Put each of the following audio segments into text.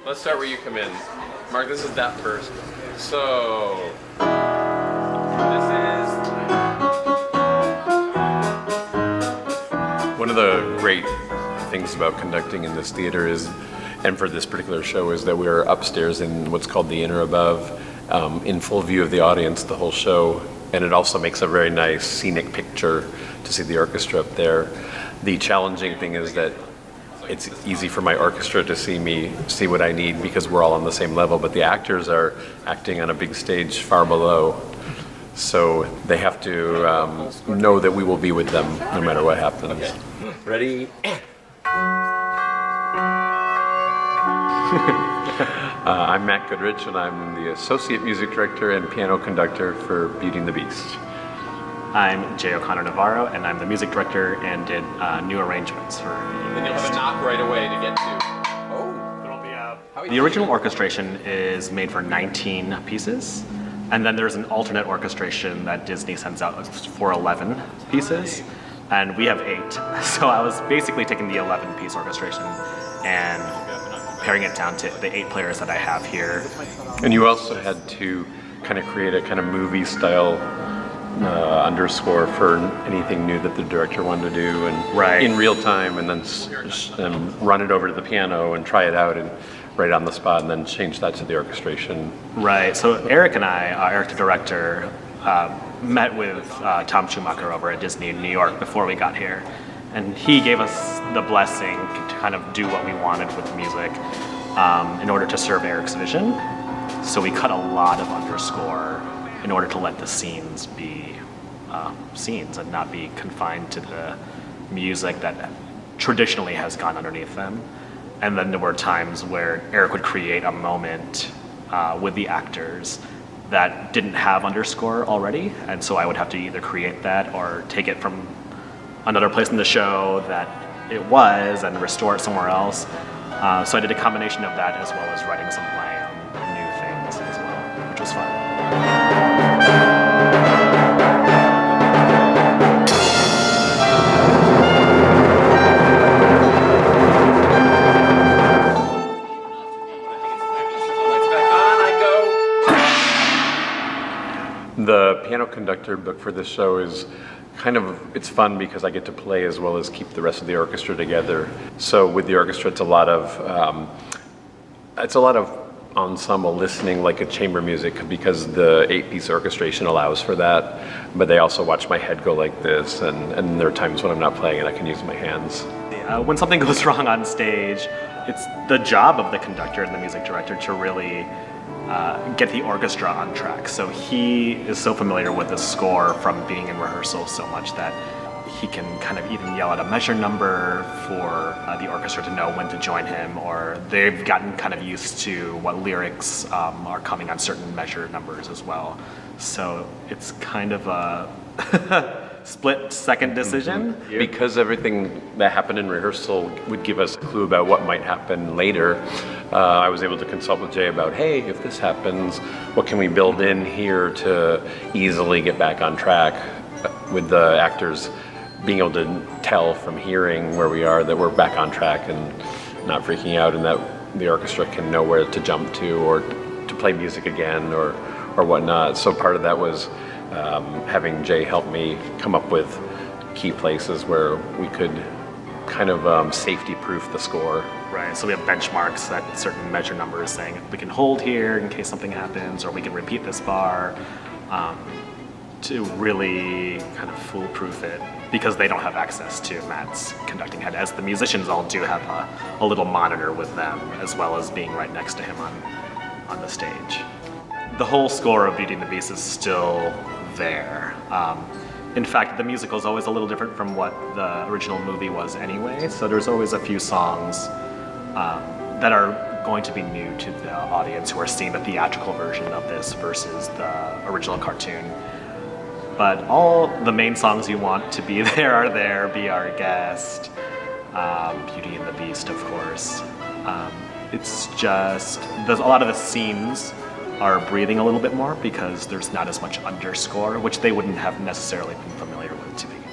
Let's start where you come in. Mark, this is that first. So, this is... One of the great things about conducting in this theater is, and for this particular show, is that we're upstairs in what's called the inner above, in full view of the audience the whole show. And it also makes a very nice scenic picture to see the orchestra up there. The challenging thing is that it's easy for my orchestra to see what I need because we're all on the same level, but the actors are acting on a big stage far below. So they have to know that we will be with them no matter what happens. Okay. Ready? I'm Matt Goodrich, and I'm the Associate Music Director and Piano Conductor for Beauty and the Beast. I'm Jay O'Connor Navarro, and I'm the Music Director and did new arrangements for Then you'll have a knock right away to get to. Oh! The original orchestration is made for 19 pieces, and then there's an alternate orchestration that Disney sends out for 11 pieces, and we have 8. So I was basically taking the 11-piece orchestration and paring it down to the 8 players that I have here. And you also had to kind of create a kind of movie style underscore for anything new that the director wanted to do, and in real time, and then run it over to the piano and try it out and right on the spot, and then change that to the orchestration. Right. So Eric and I, Eric the director, met with Tom Schumacher over at Disney in New York before we got here. And he gave us the blessing to kind of do what we wanted with music in order to serve Eric's vision. So we cut a lot of underscore in order to let the scenes be scenes and not be confined to the music that traditionally has gone underneath them. And then there were times where Eric would create a moment with the actors that didn't have underscore already. And so I would have to either create that or take it from another place in the show that it was and restore it somewhere else. So I did a combination of that as well as writing some of my new things as well, which was fun. The piano conductor book for this show is it's fun because I get to play as well as keep the rest of the orchestra together. So with the orchestra, it's a lot of ensemble listening, like a chamber music, because the 8-piece orchestration allows for that. But they also watch my head go like this, and there are times when I'm not playing and I can use my hands. When something goes wrong on stage, it's the job of the conductor and the music director to really get the orchestra on track. So he is so familiar with the score from being in rehearsal so much that he can kind of even yell out a measure number for the orchestra to know when to join him, or they've gotten kind of used to what lyrics are coming on certain measure numbers as well. So it's kind of a split-second decision. Because everything that happened in rehearsal would give us a clue about what might happen later, I was able to consult with Jay about, hey, if this happens, what can we build in here to easily get back on track, with the actors being able to tell from hearing where we are that we're back on track and not freaking out, and that the orchestra can know where to jump to or to play music again or whatnot. So part of that was having Jay help me come up with key places where we could kind of safety-proof the score. Right, so we have benchmarks at certain measure numbers saying we can hold here in case something happens, or we can repeat this bar to really kind of foolproof it, because they don't have access to Matt's conducting head, as the musicians all do have a little monitor with them, as well as being right next to him on the stage. The whole score of Beauty and the Beast is still there. In fact, the musical is always a little different from what the original movie was anyway, so there's always a few songs that are going to be new to the audience who are seeing the theatrical version of this versus the original cartoon. But all the main songs you want to be there are there. Be Our Guest, Beauty and the Beast, of course. It's just, a lot of the scenes are breathing a little bit more because there's not as much underscore, which they wouldn't have necessarily been familiar with to begin.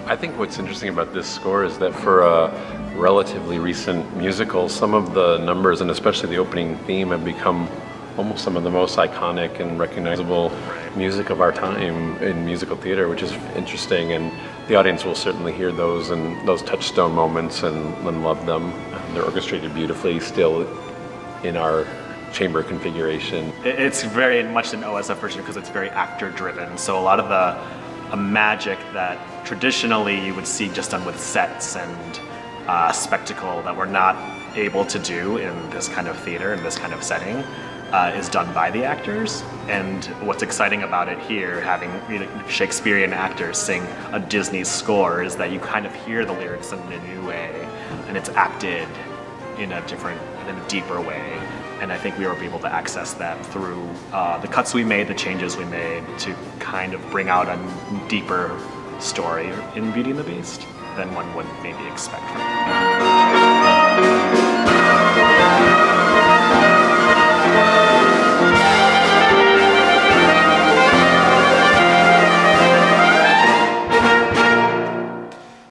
I think what's interesting about this score is that for a relatively recent musical, some of the numbers, and especially the opening theme, have become almost some of the most iconic and recognizable music of our time in musical theater, which is interesting. And the audience will certainly hear those and those touchstone moments and love them. They're orchestrated beautifully still in our chamber configuration. It's very much an OSF version because it's very actor driven. So a lot of the magic that traditionally you would see just done with sets and spectacle that we're not able to do in this kind of theater, in this kind of setting, is done by the actors. And what's exciting about it here, having Shakespearean actors sing a Disney score, is that you kind of hear the lyrics in a new way, and it's acted in a deeper way. And I think we were able to access that through the cuts we made, the changes we made, to kind of bring out a deeper story in Beauty and the Beast than one would maybe expect from it.